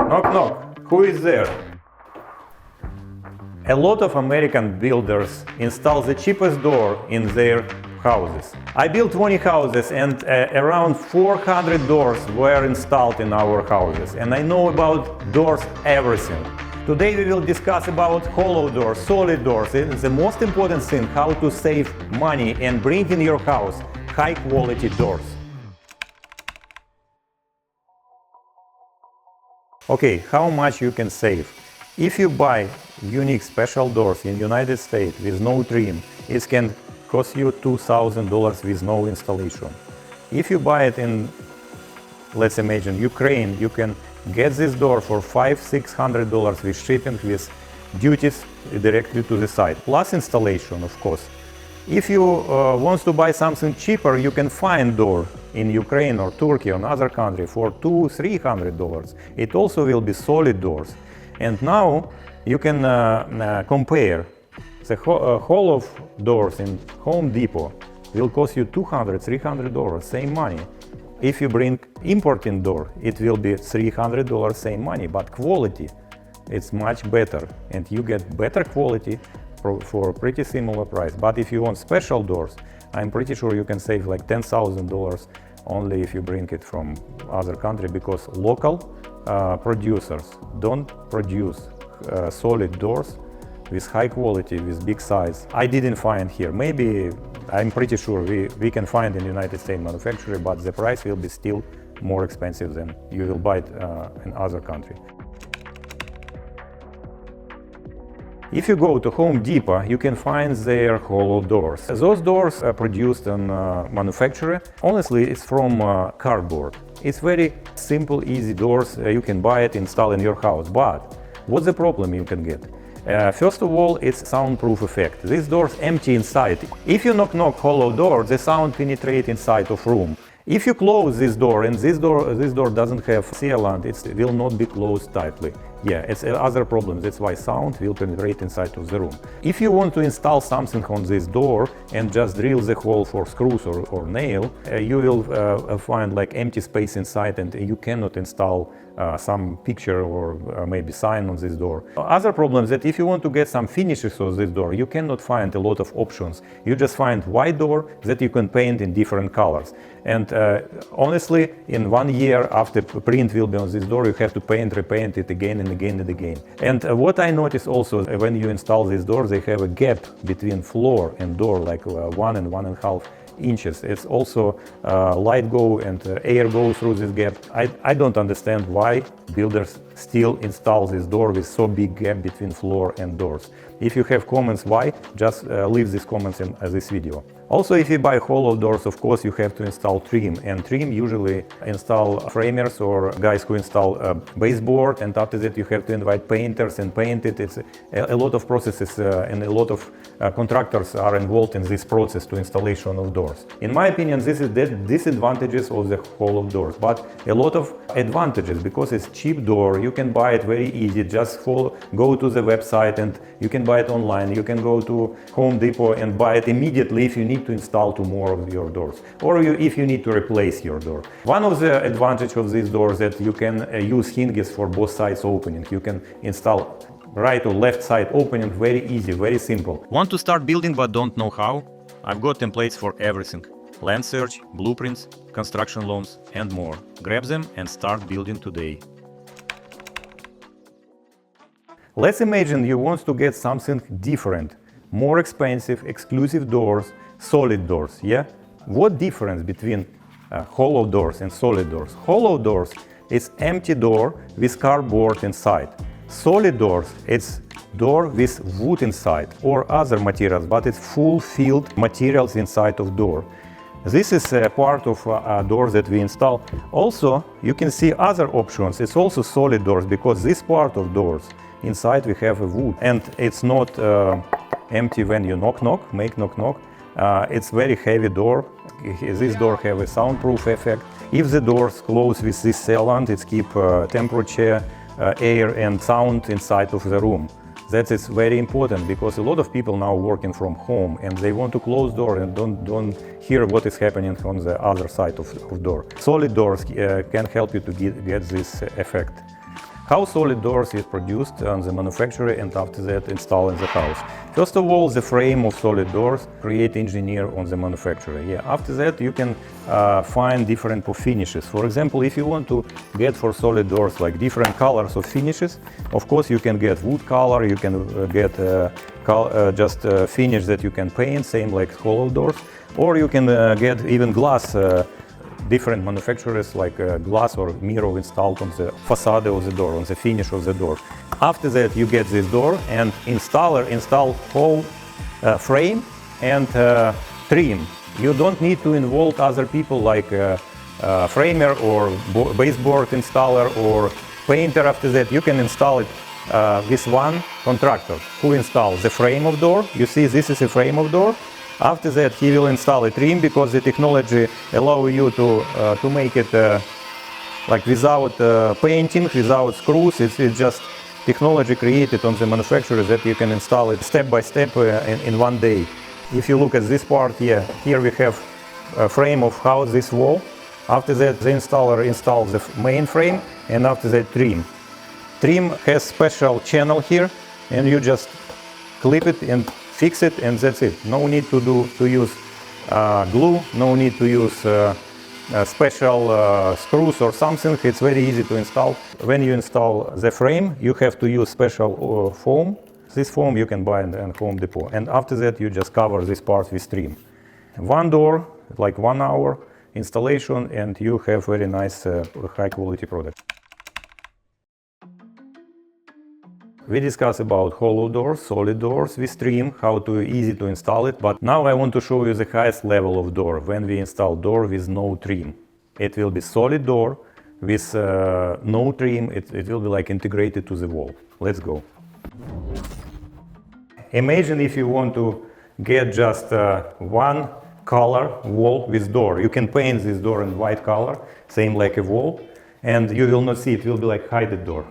Knock knock. Who is there? A lot of American builders install the cheapest door in their houses. I built 20 houses and around 400 doors were installed in our houses. And I know about doors everything. Today we will discuss about hollow doors, solid doors. It's the most important thing, how to save money and bring in your house high quality doors. Okay, how much you can save? If you buy unique special doors in United States with no trim, it can cost you $2,000 with no installation. If you buy it in, let's imagine, Ukraine, you can get this door for $500–600 with shipping, with duties directly to the site, plus installation, of course. If you want to buy something cheaper, you can find door in Ukraine or Turkey or another country for $200–300. It also will be solid doors. And now you can compare the whole of doors in Home Depot will cost you $200–300, same money. If you bring importing door, it will be $300, same money, but quality, it's much better, and you get better quality for a pretty similar price. But if you want special doors, I'm pretty sure you can save like $10,000 only if you bring it from other country, because local producers don't produce solid doors with high quality, with big size. I didn't find here. Maybe, I'm pretty sure we can find in United States manufacturer, but the price will be still more expensive than you will buy it in other country. If you go to Home Depot, you can find their hollow doors. Those doors are produced in manufacturer. Honestly, it's from cardboard. It's very simple, easy doors. You can buy it, install in your house. But what's the problem you can get? First of all, it's soundproof effect. These doors empty inside. If you knock hollow door, the sound penetrates inside of room. If you close this door and this door doesn't have sealant, it will not be closed tightly. Yeah, it's other problem. That's why sound will penetrate inside of the room. If you want to install something on this door and just drill the hole for screws or nail, you will find like empty space inside, and you cannot install some picture or maybe sign on this door. Other problems that if you want to get some finishes on this door, you cannot find a lot of options. You just find white door that you can paint in different colors. And honestly, in 1 year after print will be on this door, you have to paint, repaint it again and again and again. And what I noticed also, when you install these doors, they have a gap between floor and door, like 1 and 1.5 inches. It's also light go and air go through this gap. I don't understand why builders still install this door with so big gap between floor and doors. If you have comments why, just leave these comments in this video. Also, if you buy hollow doors, of course, you have to install trim. And trim usually install framers or guys who install baseboard. And after that, you have to invite painters and paint it. It's a lot of processes and a lot of contractors are involved in this process to installation of doors. In my opinion, this is the disadvantages of the hollow doors, but a lot of advantages, because it's cheap door. You can buy it very easy. Just go to the website and you can buy it online. You can go to Home Depot and buy it immediately if you need to install two more of your doors, or if you need to replace your door. One of the advantages of these doors that you can use hinges for both sides opening. You can install right or left side opening, very easy, very simple. Want to start building but don't know how? I've got templates for everything. Land search, blueprints, construction loans, and more. Grab them and start building today. Let's imagine you want to get something different, more expensive, exclusive doors, solid doors, yeah? What difference between hollow doors and solid doors? Hollow doors is empty door with cardboard inside. Solid doors, it's door with wood inside or other materials, but it's full-filled materials inside of door. This is a part of doors that we install. Also, you can see other options. It's also solid doors, because this part of doors inside we have a wood, and it's not empty when you make knock. It's very heavy door. This door have a soundproof effect. If the doors close with this sealant, it keep temperature, air and sound inside of the room. That is very important, because a lot of people now working from home and they want to close door and don't hear what is happening on the other side of door. Solid doors can help you to get this effect. How solid doors is produced on the manufacturer and after that installed in the house. First of all, the frame of solid doors create engineer on the manufacturer. Yeah. After that, you can find different finishes. For example, if you want to get for solid doors like different colors of finishes, of course you can get wood color, you can get just finish that you can paint, same like hollow doors, or you can get even glass. Different manufacturers like glass or mirror installed on the facade of the door, on the finish of the door. After that, you get this door and install whole frame and trim. You don't need to involve other people like framer or baseboard installer or painter. After that, you can install it with one contractor who installs the frame of door. You see, this is a frame of door. After that, he will install a trim because the technology allows you to make it like without painting, without screws. It's just technology created on the manufacturer that you can install it step by step in one day. If you look at this part here we have a frame of house, this wall. After that, the installer installs the main frame, and after that, trim. Trim has special channel here, and you just clip it and fix it, and that's it. No need to use glue, no need to use special screws or something. It's very easy to install. When you install the frame, you have to use special foam. This foam you can buy in Home Depot. And after that, you just cover this part with trim. One door, like 1 hour installation, and you have very nice high quality product. We discussed about hollow doors, solid doors with trim, how to easy to install it, but now I want to show you the highest level of door when we install door with no trim. It will be solid door with no trim, it will be like integrated to the wall. Let's go. Imagine if you want to get just one color wall with door. You can paint this door in white color, same like a wall, and you will not see it, will be like hidden door.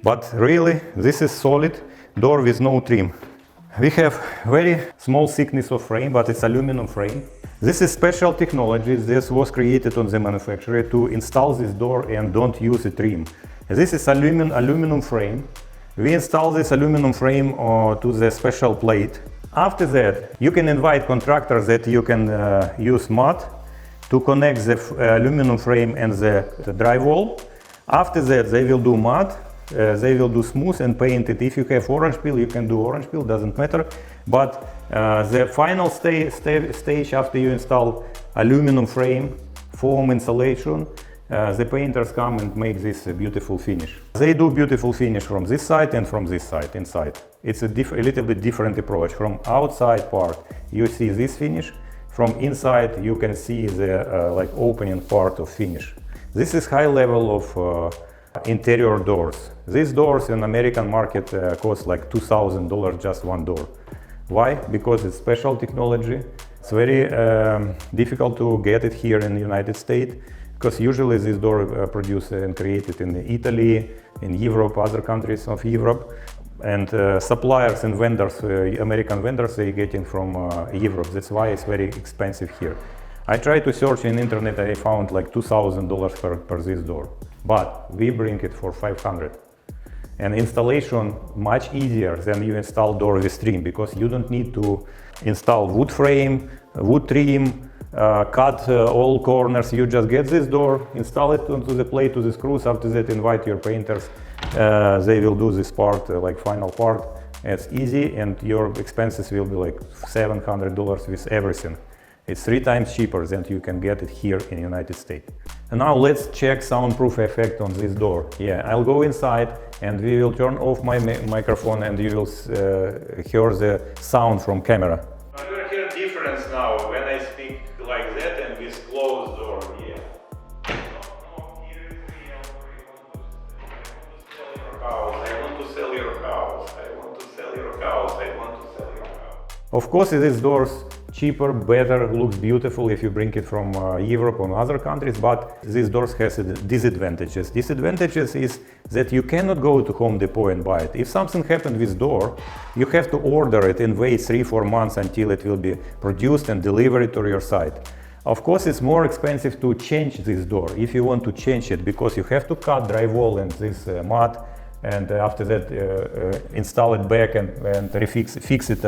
But really, this is solid door with no trim. We have very small thickness of frame, but it's aluminum frame. This is special technology. This was created on the manufacturer to install this door and don't use a trim. This is aluminum frame. We install this aluminum frame to the special plate. After that, you can invite contractors that you can use mud to connect the aluminum frame and the drywall. After that, they will do mud. They will do smooth and paint it. If you have orange peel, you can do orange peel, doesn't matter. But the final stage after you install aluminum frame, foam insulation, the painters come and make this beautiful finish. They do beautiful finish from this side and from this side, inside. It's a little bit different approach. From outside part, you see this finish. From inside, you can see the like opening part of finish. This is high level of interior doors. These doors in American market cost like $2,000 just one door. Why? Because it's special technology. It's very difficult to get it here in the United States, because usually this door produced and created in Italy, in Europe, other countries of Europe. And suppliers and vendors, American vendors, they get it from Europe. That's why it's very expensive here. I tried to search in internet, I found like $2,000 per this door. But we bring it for $500. And installation much easier than you install door with trim, because you don't need to install wood frame, wood trim, cut all corners. You just get this door, install it onto the plate, to the screws. After that, invite your painters. They will do this part, like final part. It's easy, and your expenses will be like $700 with everything. It's 3 times cheaper than you can get it here in the United States. And now let's check soundproof effect on this door. Yeah, I'll go inside and we will turn off my microphone and you will hear the sound from camera. I'm gonna hear difference now when I speak like that and with closed door. Yeah. No, here is real. I want to sell your house. I want to sell your house. I want to sell your house. Of course, these doors cheaper, better, looks beautiful if you bring it from Europe or other countries, but these doors has disadvantages. Disadvantages is that you cannot go to Home Depot and buy it. If something happened with door, you have to order it and wait 3-4 months until it will be produced and delivered to your site. Of course, it's more expensive to change this door if you want to change it, because you have to cut drywall and this mud and after that install it back and fix it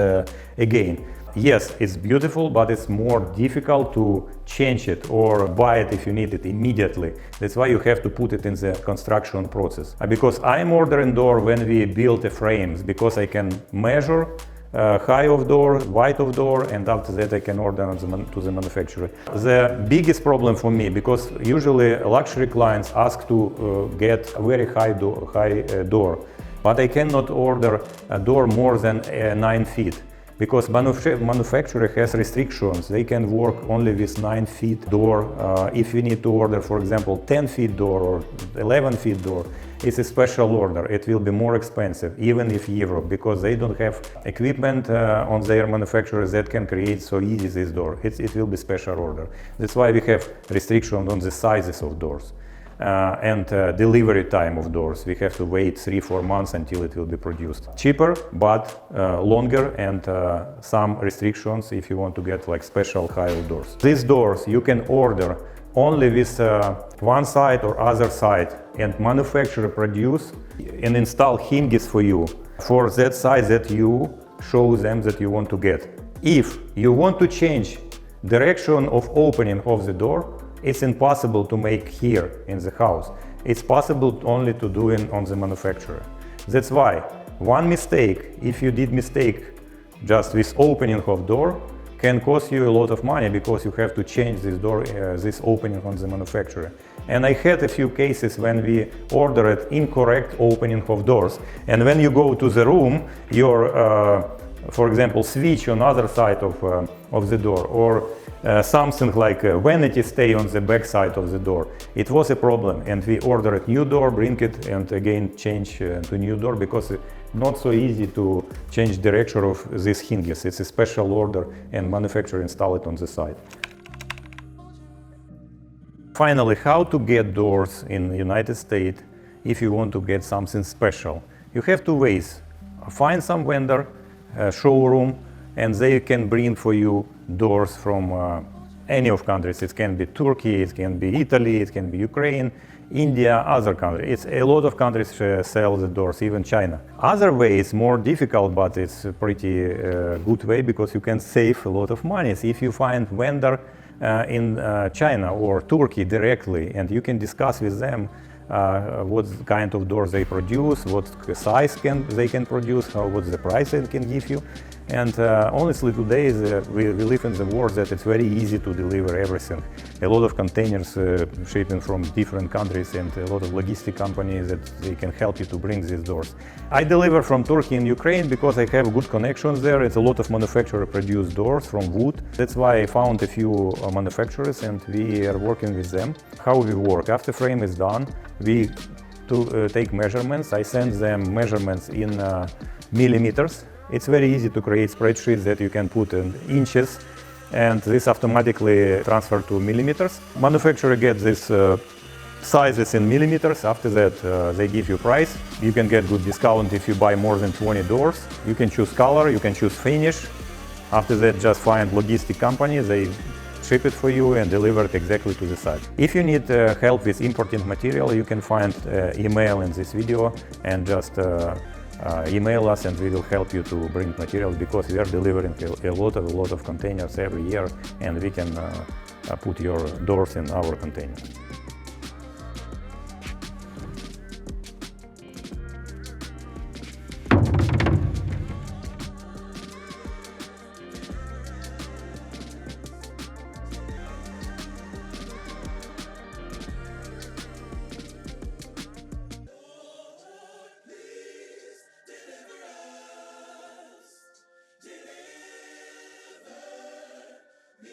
again. Yes, it's beautiful, but it's more difficult to change it or buy it if you need it immediately. That's why you have to put it in the construction process. Because I'm ordering door when we build the frames, because I can measure high of door, wide of door, and after that I can order to the manufacturer. The biggest problem for me, because usually luxury clients ask to get a very high door, but I cannot order a door more than 9 feet. Because manufacturer has restrictions, they can work only with 9 feet door. If you need to order, for example, 10 feet door or 11 feet door, it's a special order. It will be more expensive, even if Europe, because they don't have equipment on their manufacturers that can create so easy this door. It will be special order. That's why we have restrictions on the sizes of doors. And delivery time of doors. We have to wait 3-4 months until it will be produced. Cheaper, but longer, and some restrictions if you want to get like special high doors. These doors you can order only with one side or other side, and manufacturer produce and install hinges for you for that size that you show them that you want to get. If you want to change direction of opening of the door, it's impossible to make here in the house. It's possible only to do it on the manufacturer. That's why one mistake, if you did mistake just with opening of door, can cost you a lot of money, because you have to change this door, this opening on the manufacturer. And I had a few cases when we ordered incorrect opening of doors, and when you go to the room, your, for example, switch on other side of the door, or something like a vanity stay on the back side of the door. It was a problem, and we ordered new door, bring it, and again change to new door, because it's not so easy to change direction of these hinges. It's a special order, and manufacturer install it on the side. Finally, how to get doors in the United States if you want to get something special. You have two ways. Find some vendor, showroom, and they can bring for you doors from any of countries. It can be Turkey, it can be Italy, it can be Ukraine, India, other countries. It's a lot of countries sell the doors, even China. Other way is more difficult, but it's a pretty good way, because you can save a lot of money. So if you find vendor in China or Turkey directly, and you can discuss with them what kind of doors they produce, what size they can produce, what's the price they can give you. And honestly, today we live in the world that it's very easy to deliver everything. A lot of containers shipping from different countries, and a lot of logistic companies that they can help you to bring these doors. I deliver from Turkey and Ukraine because I have good connections there. It's a lot of manufacturer produce doors from wood. That's why I found a few manufacturers, and we are working with them. How we work? After frame is done, we take measurements. I send them measurements in millimeters. It's very easy to create spreadsheets that you can put in inches, and this automatically transfer to millimeters. Manufacturer gets this sizes in millimeters. After that, they give you price. You can get good discount if you buy more than 20 doors. You can choose color, you can choose finish. After that, just find logistic company. They ship it for you and deliver it exactly to the site. If you need help with importing material, you can find email in this video, and just email us, and we will help you to bring materials, because we are delivering a lot of containers every year, and we can put your doors in our containers.